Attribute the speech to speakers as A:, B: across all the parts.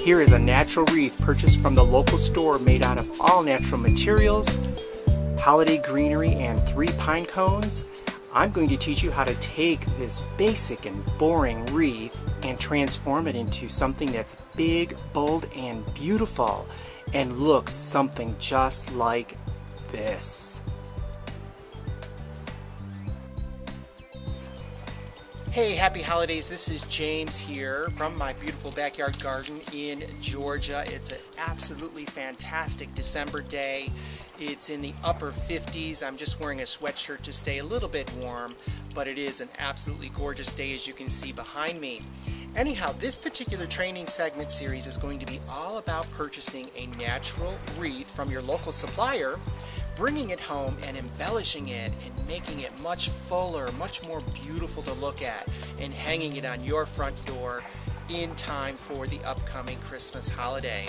A: Here is a natural wreath purchased from the local store made out of all natural materials, holiday greenery, and 3 pine cones. I'm going to teach you how to take this basic and boring wreath and transform it into something that's big, bold, and beautiful, and looks something just like this. Hey, happy holidays. This is James here from my beautiful backyard garden in Georgia. It's an absolutely fantastic December day. It's in the upper 50s. I'm just wearing a sweatshirt to stay a little bit warm, but it is an absolutely gorgeous day, as you can see behind me. Anyhow, this particular training segment series is going to be all about purchasing a natural wreath from your local supplier, bringing it home and embellishing it and making it much fuller, much more beautiful to look at, and hanging it on your front door in time for the upcoming Christmas holiday.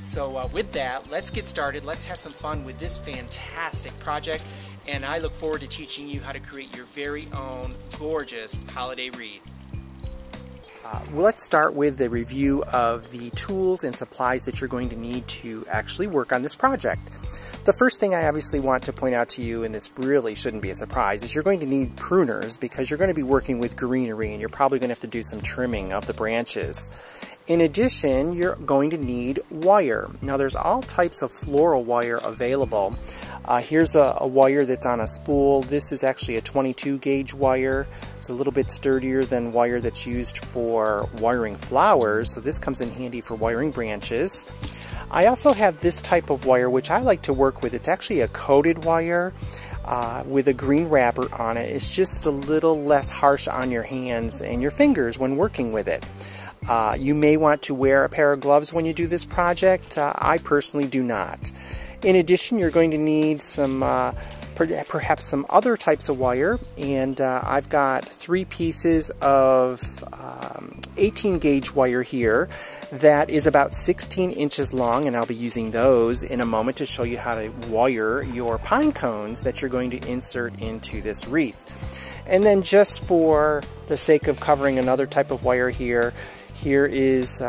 A: So with that, let's get started. Let's have some fun with this fantastic project, and I look forward to teaching you how to create your very own gorgeous holiday wreath. Let's start with the review of the tools and supplies that you're going to need to actually work on this project. The first thing I obviously want to point out to you, and this really shouldn't be a surprise, is you're going to need pruners because you're going to be working with greenery and you're probably going to have to do some trimming of the branches. In addition, you're going to need wire. Now there's all types of floral wire available. Here's a wire that's on a spool. This is actually a 22 gauge wire. It's a little bit sturdier than wire that's used for wiring flowers, so this comes in handy for wiring branches. I also have this type of wire, which I like to work with. It's actually a coated wire with a green wrapper on it. It's just a little less harsh on your hands and your fingers when working with it. You may want to wear a pair of gloves when you do this project. I personally do not. In addition, you're going to need some perhaps some other types of wire, and I've got 3 pieces of 18 gauge wire here that is about 16 inches long, and I'll be using those in a moment to show you how to wire your pine cones that you're going to insert into this wreath. And then, just for the sake of covering another type of wire here is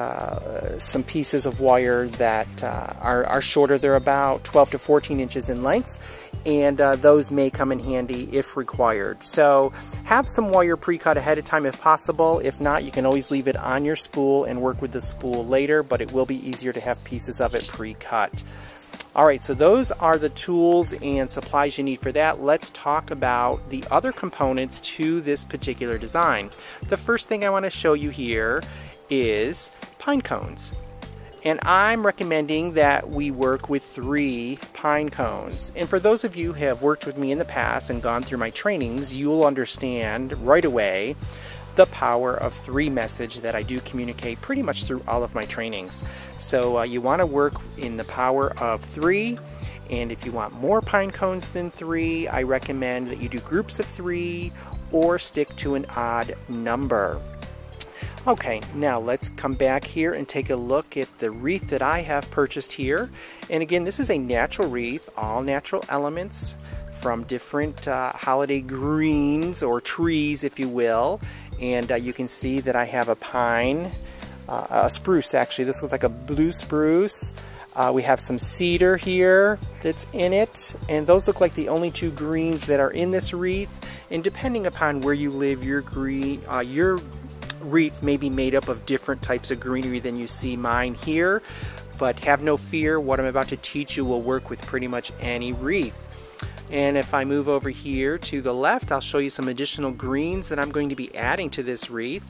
A: some pieces of wire that are shorter. They're about 12 to 14 inches in length, and those may come in handy if required. So have some wire pre-cut ahead of time if possible. If not, you can always leave it on your spool and work with the spool later, but it will be easier to have pieces of it pre-cut. Alright, so those are the tools and supplies you need for that. Let's talk about the other components to this particular design. The first thing I want to show you here is pine cones. And I'm recommending that we work with 3 pine cones. And for those of you who have worked with me in the past and gone through my trainings, you'll understand right away the power of 3 message that I do communicate pretty much through all of my trainings. So you want to work in the power of 3, and if you want more pine cones than 3, I recommend that you do groups of 3 or stick to an odd number. Okay, now let's come back here and take a look at the wreath that I have purchased here. And again, this is a natural wreath, all natural elements from different holiday greens or trees, if you will. And you can see that I have a pine, a spruce actually. This looks like a blue spruce. We have some cedar here that's in it, and those look like the only 2 greens that are in this wreath. And depending upon where you live, your wreath may be made up of different types of greenery than you see mine here, but have no fear, what I'm about to teach you will work with pretty much any wreath. And if I move over here to the left, I'll show you some additional greens that I'm going to be adding to this wreath.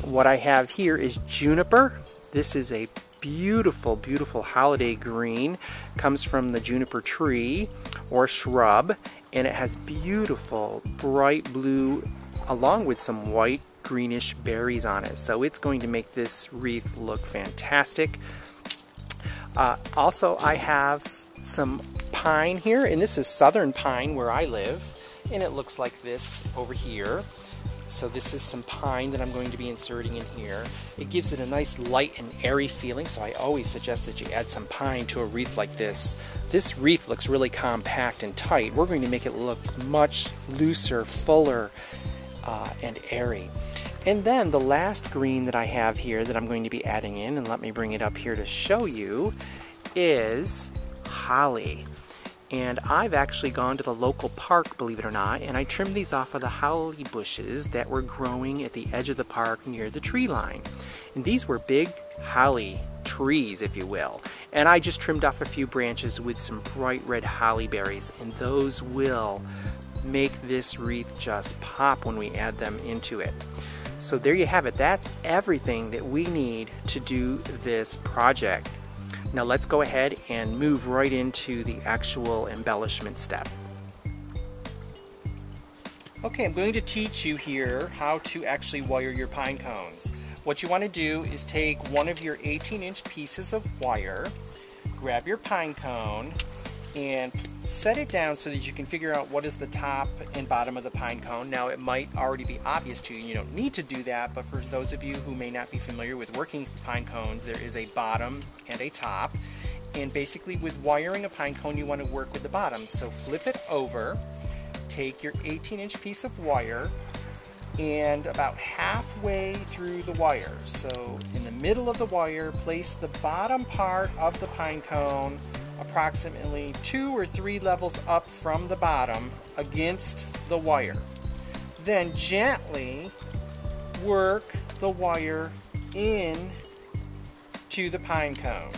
A: What I have here is juniper. This is a beautiful, beautiful holiday green. Comes from the juniper tree or shrub, and it has beautiful bright blue along with some white greenish berries on it. So it's going to make this wreath look fantastic. Also, I have some pine here, and this is southern pine where I live, and it looks like this over here. So this is some pine that I'm going to be inserting in here. It gives it a nice light and airy feeling, so I always suggest that you add some pine to a wreath like this. This wreath looks really compact and tight. We're going to make it look much looser, fuller, and airy. And then the last green that I have here that I'm going to be adding in, and let me bring it up here to show you, is holly. And I've actually gone to the local park, believe it or not, and I trimmed these off of the holly bushes that were growing at the edge of the park near the tree line. And these were big holly trees, if you will. And I just trimmed off a few branches with some bright red holly berries, and those will make this wreath just pop when we add them into it. So there you have it. That's everything that we need to do this project. Now let's go ahead and move right into the actual embellishment step. Okay, I'm going to teach you here how to actually wire your pine cones. What you want to do is take one of your 18-inch pieces of wire, grab your pine cone, and set it down so that you can figure out what is the top and bottom of the pine cone. Now it might already be obvious to you, you don't need to do that, but for those of you who may not be familiar with working pine cones, there is a bottom and a top. And basically with wiring a pine cone, you want to work with the bottom. So flip it over, take your 18-inch piece of wire, and about halfway through the wire, so in the middle of the wire, place the bottom part of the pine cone approximately 2 or 3 levels up from the bottom against the wire. Then gently work the wire in to the pine cone.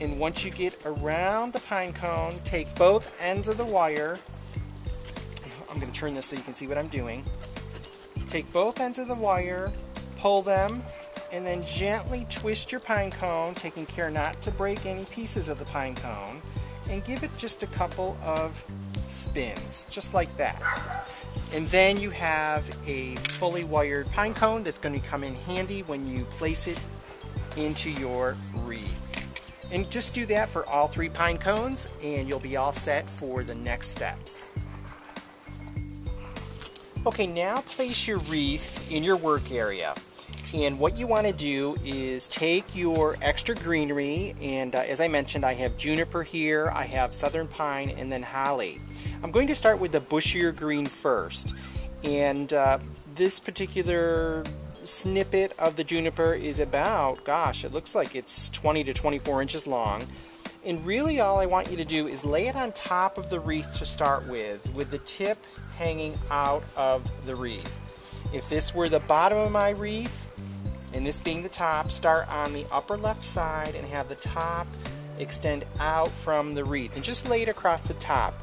A: And once you get around the pine cone, take both ends of the wire. I'm going to turn this so you can see what I'm doing. Take both ends of the wire, pull them, and then gently twist your pine cone, taking care not to break any pieces of the pine cone, and give it just a couple of spins, just like that. And then you have a fully wired pine cone that's going to come in handy when you place it into your wreath. And just do that for all 3 pine cones, and you'll be all set for the next steps. Okay, now place your wreath in your work area. And what you want to do is take your extra greenery, and as I mentioned, I have juniper here, I have southern pine, and then holly. I'm going to start with the bushier green first. And this particular snippet of the juniper is about, gosh, it looks like it's 20 to 24 inches long. And really all I want you to do is lay it on top of the wreath to start with the tip hanging out of the wreath. If this were the bottom of my wreath, and this being the top, start on the upper left side and have the top extend out from the wreath. And just lay it across the top.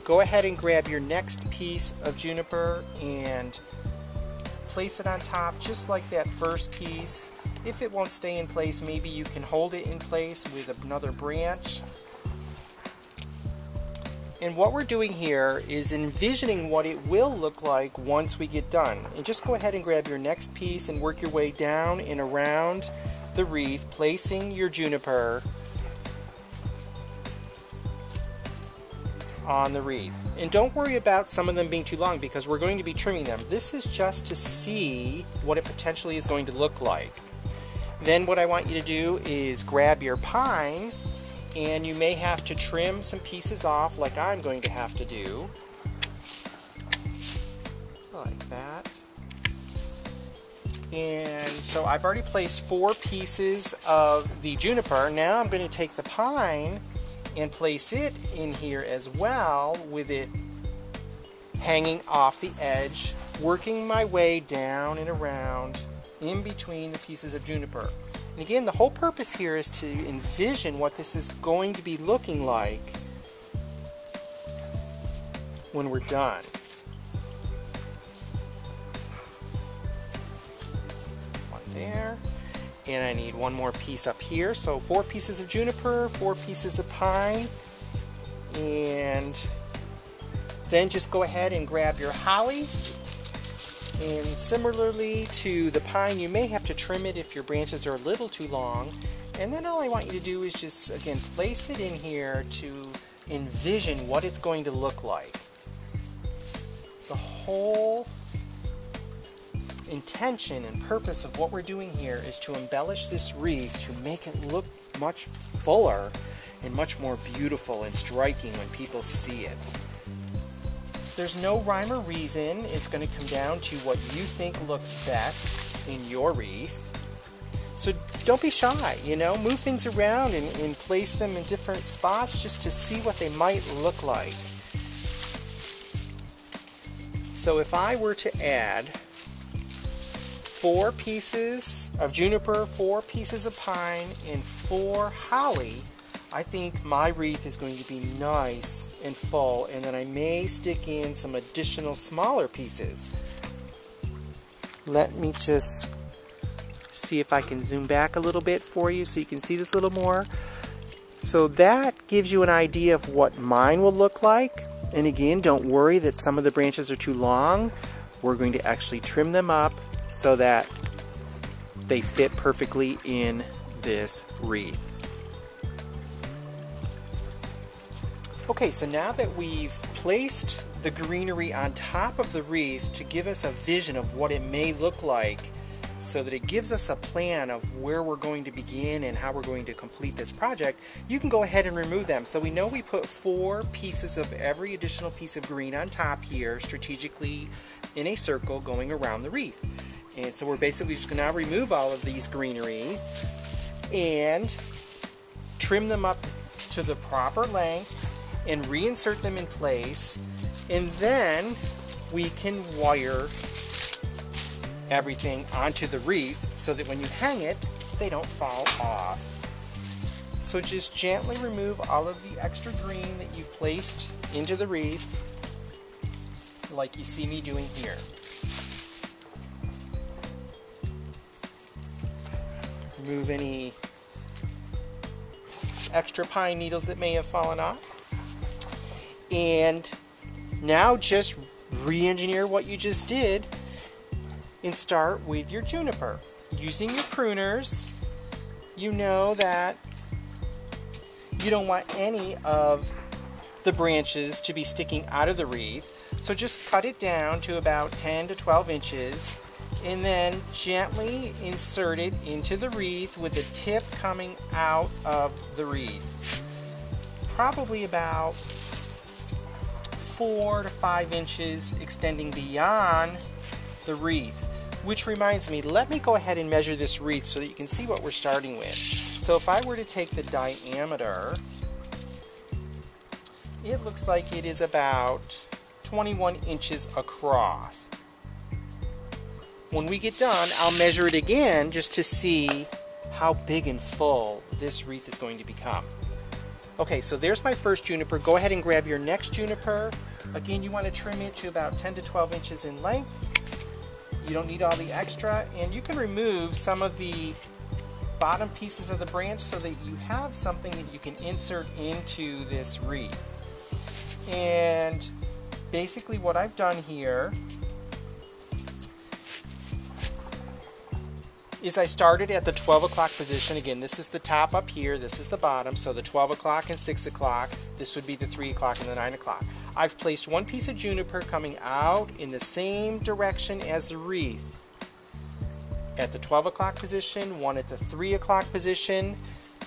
A: Go ahead and grab your next piece of juniper and place it on top just like that first piece. If it won't stay in place, maybe you can hold it in place with another branch. And what we're doing here is envisioning what it will look like once we get done. And just go ahead and grab your next piece and work your way down and around the wreath, placing your juniper on the wreath. And don't worry about some of them being too long because we're going to be trimming them. This is just to see what it potentially is going to look like. Then what I want you to do is grab your pine, and you may have to trim some pieces off like I'm going to have to do. Like that. And so I've already placed 4 pieces of the juniper. Now I'm going to take the pine and place it in here as well, with it hanging off the edge, working my way down and around in between the pieces of juniper. And again, the whole purpose here is to envision what this is going to be looking like when we're done. One there. And I need one more piece up here. So 4 pieces of juniper, 4 pieces of pine, and then just go ahead and grab your holly. And similarly to the pine, you may have to trim it if your branches are a little too long. And then all I want you to do is just, again, place it in here to envision what it's going to look like. The whole intention and purpose of what we're doing here is to embellish this wreath to make it look much fuller and much more beautiful and striking when people see it. there's no rhyme or reason. It's going to come down to what you think looks best in your wreath. So don't be shy, you know, move things around and place them in different spots just to see what they might look like. So if I were to add 4 pieces of juniper, 4 pieces of pine, and 4 holly, I think my wreath is going to be nice and full, and then I may stick in some additional smaller pieces. Let me just see if I can zoom back a little bit for you so you can see this a little more. So that gives you an idea of what mine will look like. And again, don't worry that some of the branches are too long. We're going to actually trim them up so that they fit perfectly in this wreath. Okay, so now that we've placed the greenery on top of the wreath to give us a vision of what it may look like, so that it gives us a plan of where we're going to begin and how we're going to complete this project, you can go ahead and remove them. So we know we put 4 pieces of every additional piece of green on top here, strategically in a circle going around the wreath. And so we're basically just going to now remove all of these greeneries and trim them up to the proper length and reinsert them in place, and then we can wire everything onto the wreath so that when you hang it, they don't fall off. So just gently remove all of the extra green that you've placed into the wreath, like you see me doing here. Remove any extra pine needles that may have fallen off. And now just re-engineer what you just did and start with your juniper. Using your pruners, you know that you don't want any of the branches to be sticking out of the wreath. So just cut it down to about 10 to 12 inches and then gently insert it into the wreath with the tip coming out of the wreath. Probably about 4 to 5 inches extending beyond the wreath. Which reminds me, let me go ahead and measure this wreath so that you can see what we're starting with. So if I were to take the diameter, it looks like it is about 21 inches across. When we get done, I'll measure it again just to see how big and full this wreath is going to become. Okay, so there's my first juniper. Go ahead and grab your next juniper. Again, you want to trim it to about 10 to 12 inches in length. You don't need all the extra, and you can remove some of the bottom pieces of the branch so that you have something that you can insert into this wreath. And basically what I've done here is I started at the 12 o'clock position. Again, this is the top up here, this is the bottom, so the 12 o'clock and 6 o'clock, this would be the 3 o'clock and the 9 o'clock. I've placed one piece of juniper coming out in the same direction as the wreath. At the 12 o'clock position, one at the 3 o'clock position.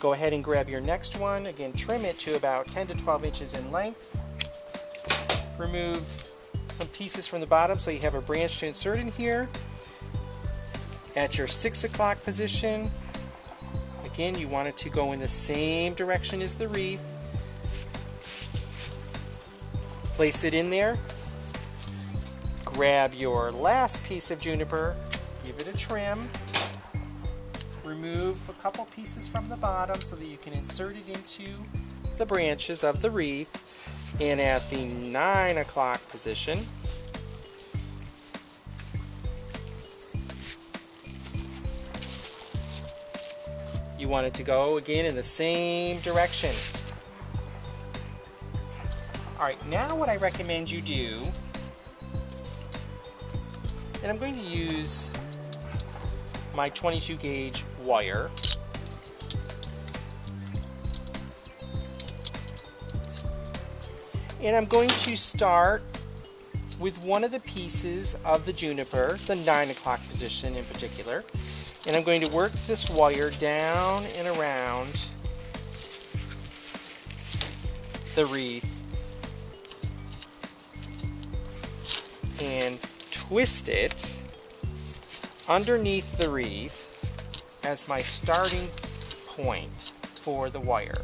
A: Go ahead and grab your next one. Again, trim it to about 10 to 12 inches in length. Remove some pieces from the bottom so you have a branch to insert in here. At your 6 o'clock position, again, you want it to go in the same direction as the wreath. Place it in there. Grab your last piece of juniper, give it a trim. Remove a couple pieces from the bottom so that you can insert it into the branches of the wreath. And at the 9 o'clock position, you want it to go again in the same direction. Alright, now what I recommend you do, and I'm going to use my 22 gauge wire. And I'm going to start with one of the pieces of the juniper, the 9 o'clock position in particular. And I'm going to work this wire down and around the wreath and twist it underneath the wreath as my starting point for the wire.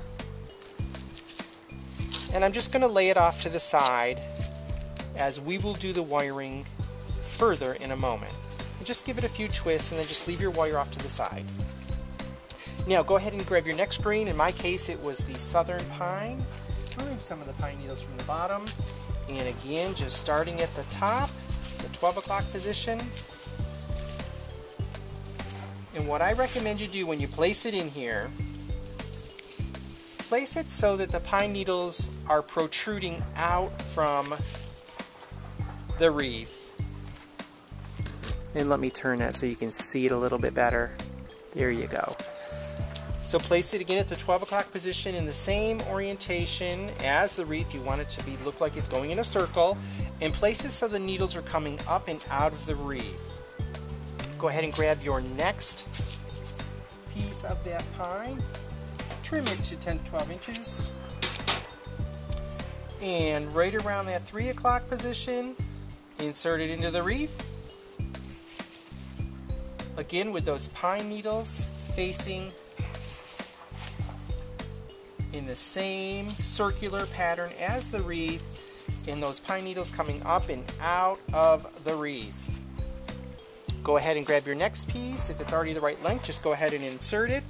A: And I'm just going to lay it off to the side as we will do the wiring further in a moment. And just give it a few twists and then just leave your wire off to the side. Now go ahead and grab your next green. In my case it was the southern pine. Remove some of the pine needles from the bottom. And again, just starting at the top, the 12 o'clock position. And what I recommend you do when you place it in here, place it so that the pine needles are protruding out from the wreath. And let me turn that so you can see it a little bit better. There you go. So place it again at the 12 o'clock position in the same orientation as the wreath. You want it to look like it's going in a circle. And place it so the needles are coming up and out of the wreath. Go ahead and grab your next piece of that pine. Trim it to 10 to 12 inches. And right around that 3 o'clock position, insert it into the wreath. Again with those pine needles facing in the same circular pattern as the wreath, and those pine needles coming up and out of the wreath. Go ahead and grab your next piece. If it's already the right length, just go ahead and insert it.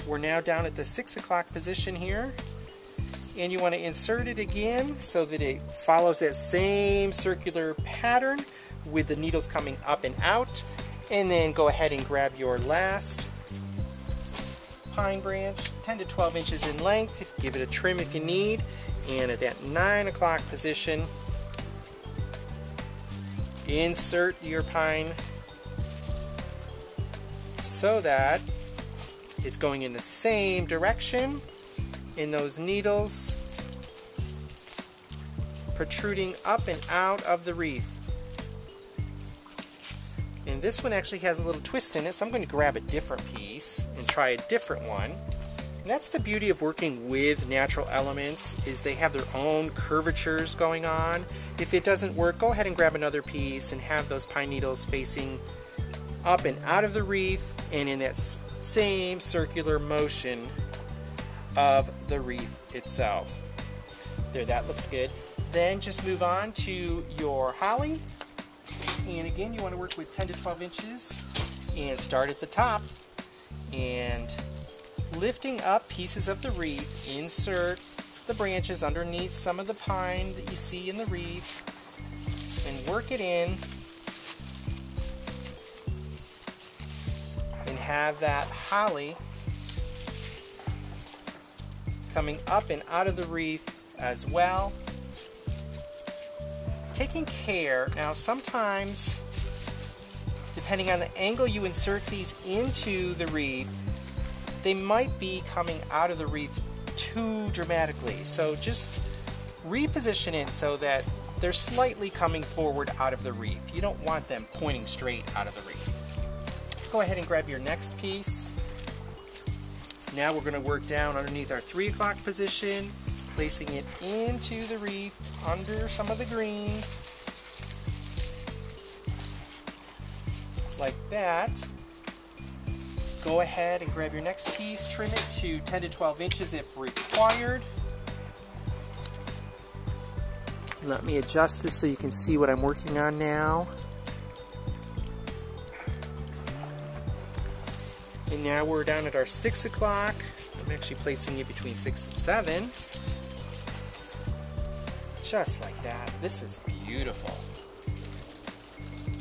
A: We're now down at the 6 o'clock position here. And you want to insert it again so that it follows that same circular pattern with the needles coming up and out. And then go ahead and grab your last pine branch, 10 to 12 inches in length. Give it a trim if you need. And at that 9 o'clock position, insert your pine so that it's going in the same direction, and those needles protruding up and out of the wreath. And this one actually has a little twist in it, so I'm going to grab a different piece and try a different one. And that's the beauty of working with natural elements, is they have their own curvatures going on. If it doesn't work, go ahead and grab another piece and have those pine needles facing up and out of the wreath and in that same circular motion of the wreath itself. There, that looks good. Then just move on to your holly. And again, you want to work with 10 to 12 inches and start at the top. And lifting up pieces of the wreath, insert the branches underneath some of the pine that you see in the wreath and work it in. And have that holly coming up and out of the wreath as well. Taking care, now sometimes, depending on the angle you insert these into the wreath, they might be coming out of the wreath too dramatically. So just reposition it so that they're slightly coming forward out of the wreath. You don't want them pointing straight out of the wreath. Go ahead and grab your next piece. Now we're going to work down underneath our 3 o'clock position, placing it into the wreath under some of the greens, like that. Go ahead and grab your next piece, trim it to 10 to 12 inches if required. Let me adjust this so you can see what I'm working on now. And now we're down at our 6 o'clock. I'm actually placing it between 6 and 7. Just like that. This is beautiful.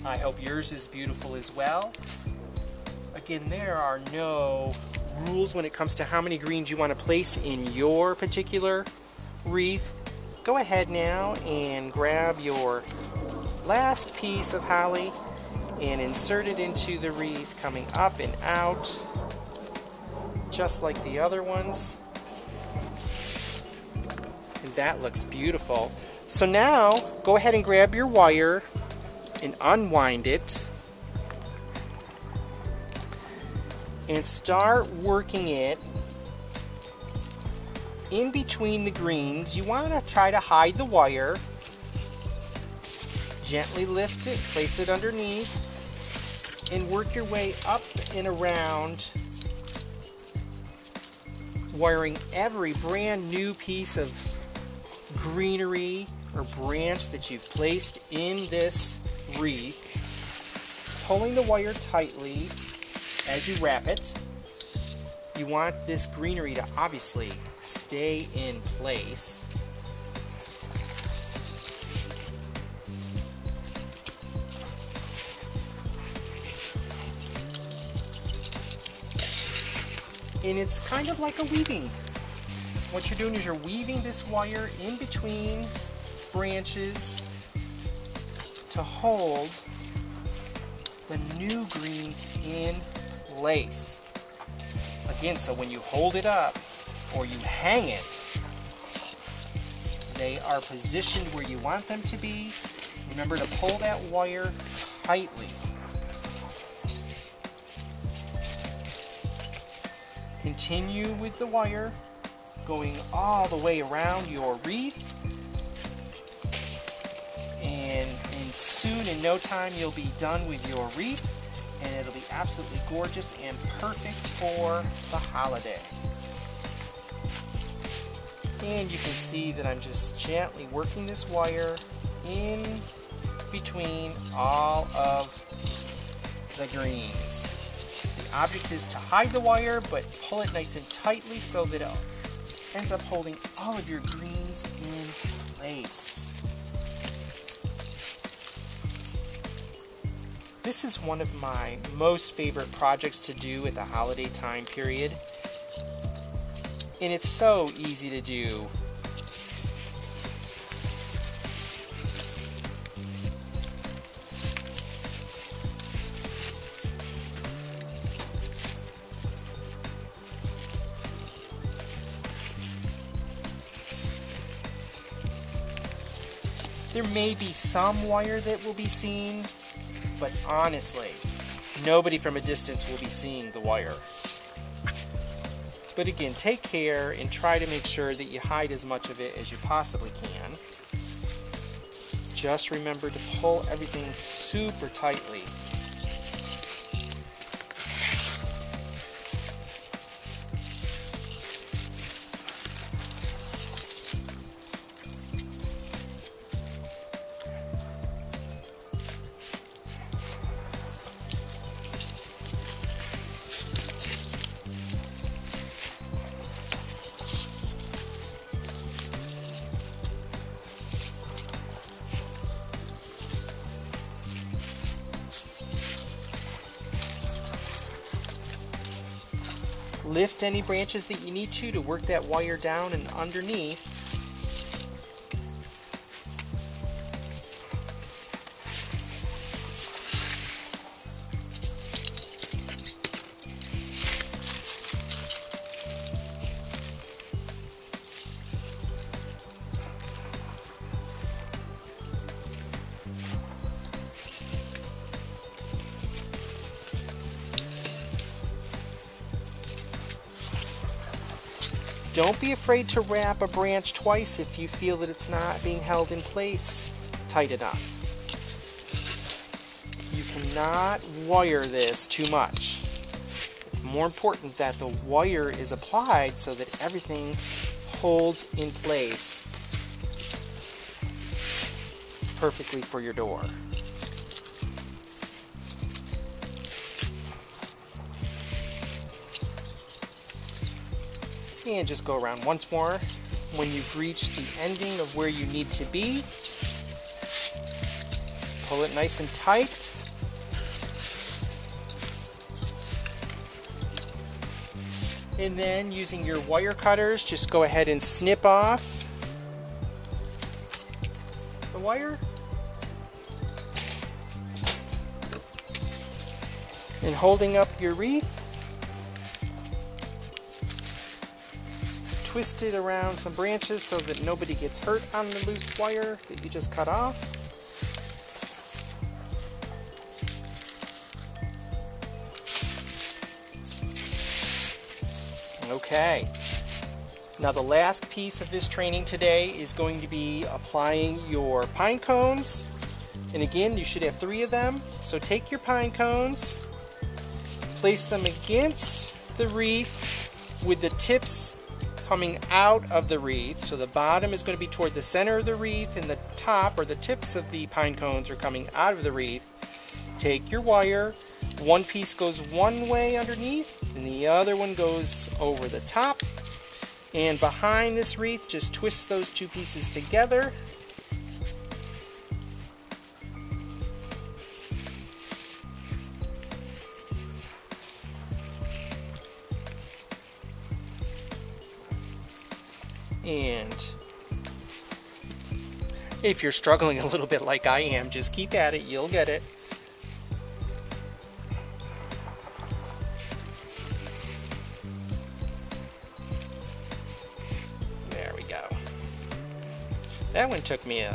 A: I hope yours is beautiful as well. Again, there are no rules when it comes to how many greens you want to place in your particular wreath. Go ahead now and grab your last piece of holly and insert it into the wreath, coming up and out, just like the other ones. And that looks beautiful. So now, go ahead and grab your wire and unwind it. And start working it in between the greens. You want to try to hide the wire Gently lift it, place it underneath, and work your way up and around, wiring every brand new piece of greenery or branch that you've placed in this wreath, pulling the wire tightly as you wrap it. You want this greenery to obviously stay in place. And it's kind of like a weaving. What you're doing is you're weaving this wire in between branches to hold the new greens in place. Again, so when you hold it up or you hang it, they are positioned where you want them to be. Remember to pull that wire tightly. Continue with the wire going all the way around your wreath, and soon, in no time, you'll be done with your wreath, and it'll be absolutely gorgeous and perfect for the holiday. And you can see that I'm just gently working this wire in between all of the greens. The object is to hide the wire, but pull it nice and tightly so that it ends up holding all of your greens in place. This is one of my most favorite projects to do at the holiday time period. And it's so easy to do. There may be some wire that will be seen, but honestly, nobody from a distance will be seeing the wire. But again, take care and try to make sure that you hide as much of it as you possibly can. Just remember to pull everything super tightly. Lift any branches that you need to work that wire down and underneath. Don't be afraid to wrap a branch twice if you feel that it's not being held in place tight enough. You cannot wire this too much. It's more important that the wire is applied so that everything holds in place perfectly for your door. And just go around once more. When you've reached the ending of where you need to be, pull it nice and tight. And then using your wire cutters, just go ahead and snip off the wire. And holding up your wreath, twist it around some branches so that nobody gets hurt on the loose wire that you just cut off. Okay. Now the last piece of this training today is going to be applying your pine cones And again, you should have 3 of them. So take your pine cones, place them against the wreath with the tips coming out of the wreath. So the bottom is going to be toward the center of the wreath, and the top or the tips of the pine cones are coming out of the wreath. Take your wire, one piece goes one way underneath and the other one goes over the top, and behind this wreath just twist those 2 pieces together. And if you're struggling a little bit like I am, just keep at it, you'll get it. There we go. That one took me an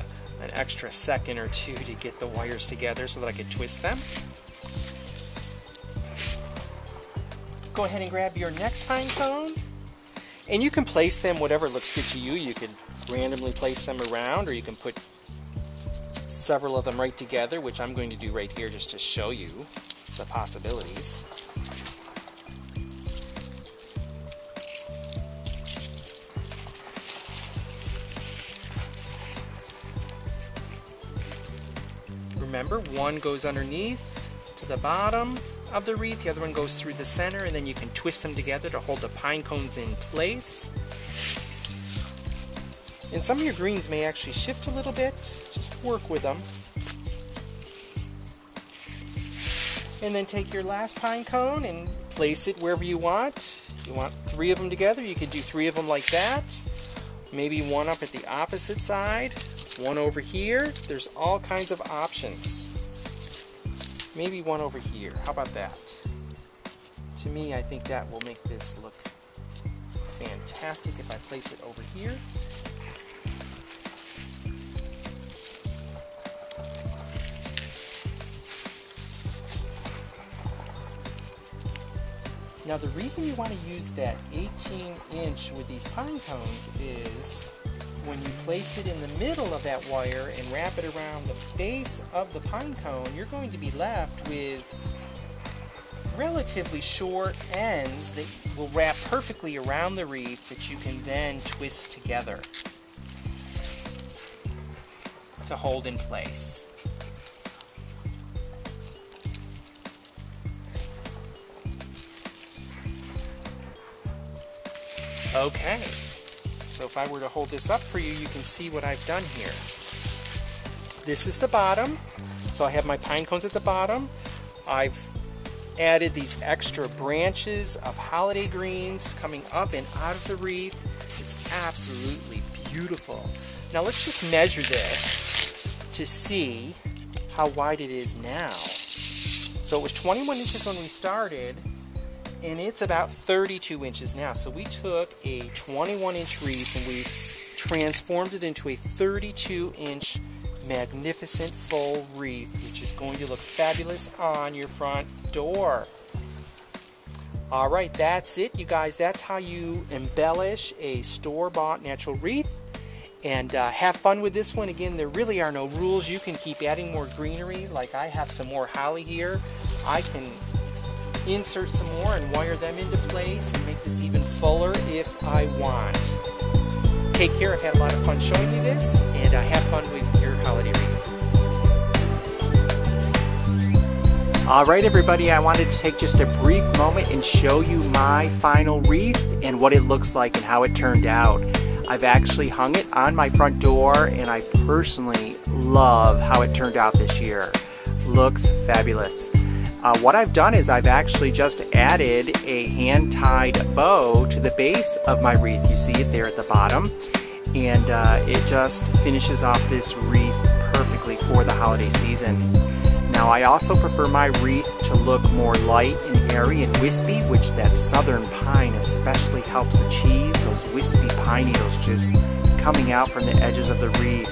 A: extra second or 2 to get the wires together so that I could twist them. Go ahead and grab your next pine cone. And you can place them whatever looks good to you. You could randomly place them around, or you can put several of them right together, which I'm going to do right here just to show you the possibilities. Remember, one goes underneath to the bottom of the wreath, the other one goes through the center, and then you can twist them together to hold the pine cones in place. And some of your greens may actually shift a little bit, just work with them. And then take your last pine cone and place it wherever you want. You want 3 of them together, you could do 3 of them like that. Maybe one up at the opposite side, one over here. There's all kinds of options. Maybe one over here. How about that? To me, I think that will make this look fantastic if I place it over here. Now the reason you want to use that 18-inch with these pine cones is when you place it in the middle of that wire and wrap it around the base of the pine cone, you're going to be left with relatively short ends that will wrap perfectly around the wreath that you can then twist together to hold in place. Okay. So if I were to hold this up for you, you can see what I've done here. This is the bottom. So I have my pine cones at the bottom. I've added these extra branches of holiday greens coming up and out of the wreath. It's absolutely beautiful. Now let's just measure this to see how wide it is now. So it was 21 inches when we started, and it's about 32 inches now. So we took a 21-inch wreath and we transformed it into a 32-inch magnificent full wreath, which is going to look fabulous on your front door. All right, that's it, you guys. That's how you embellish a store-bought natural wreath. And have fun with this one. Again, there really are no rules. You can keep adding more greenery. Like I have some more holly here. I can insert some more and wire them into place and make this even fuller if I want. Take care. I've had a lot of fun showing you this, and have fun with your holiday wreath. All right, everybody, I wanted to take just a brief moment and show you my final wreath and what it looks like and how it turned out. I've actually hung it on my front door, and I personally love how it turned out this year. Looks fabulous. What I've done is I've actually just added a hand-tied bow to the base of my wreath. You see it there at the bottom, and it just finishes off this wreath perfectly for the holiday season. Now I also prefer my wreath to look more light and airy and wispy, which that southern pine especially helps achieve. Those wispy pine needles just coming out from the edges of the wreath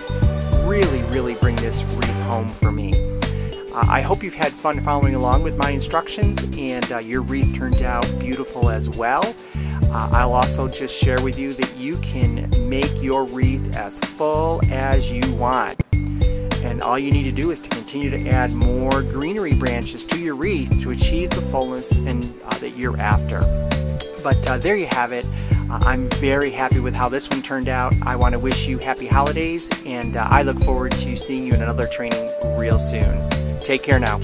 A: really bring this wreath home for me. I hope you've had fun following along with my instructions, and your wreath turned out beautiful as well. I'll also just share with you that you can make your wreath as full as you want. And all you need to do is to continue to add more greenery branches to your wreath to achieve the fullness and that you're after. But there you have it. I'm very happy with how this one turned out. I want to wish you happy holidays, and I look forward to seeing you in another training real soon. Take care now.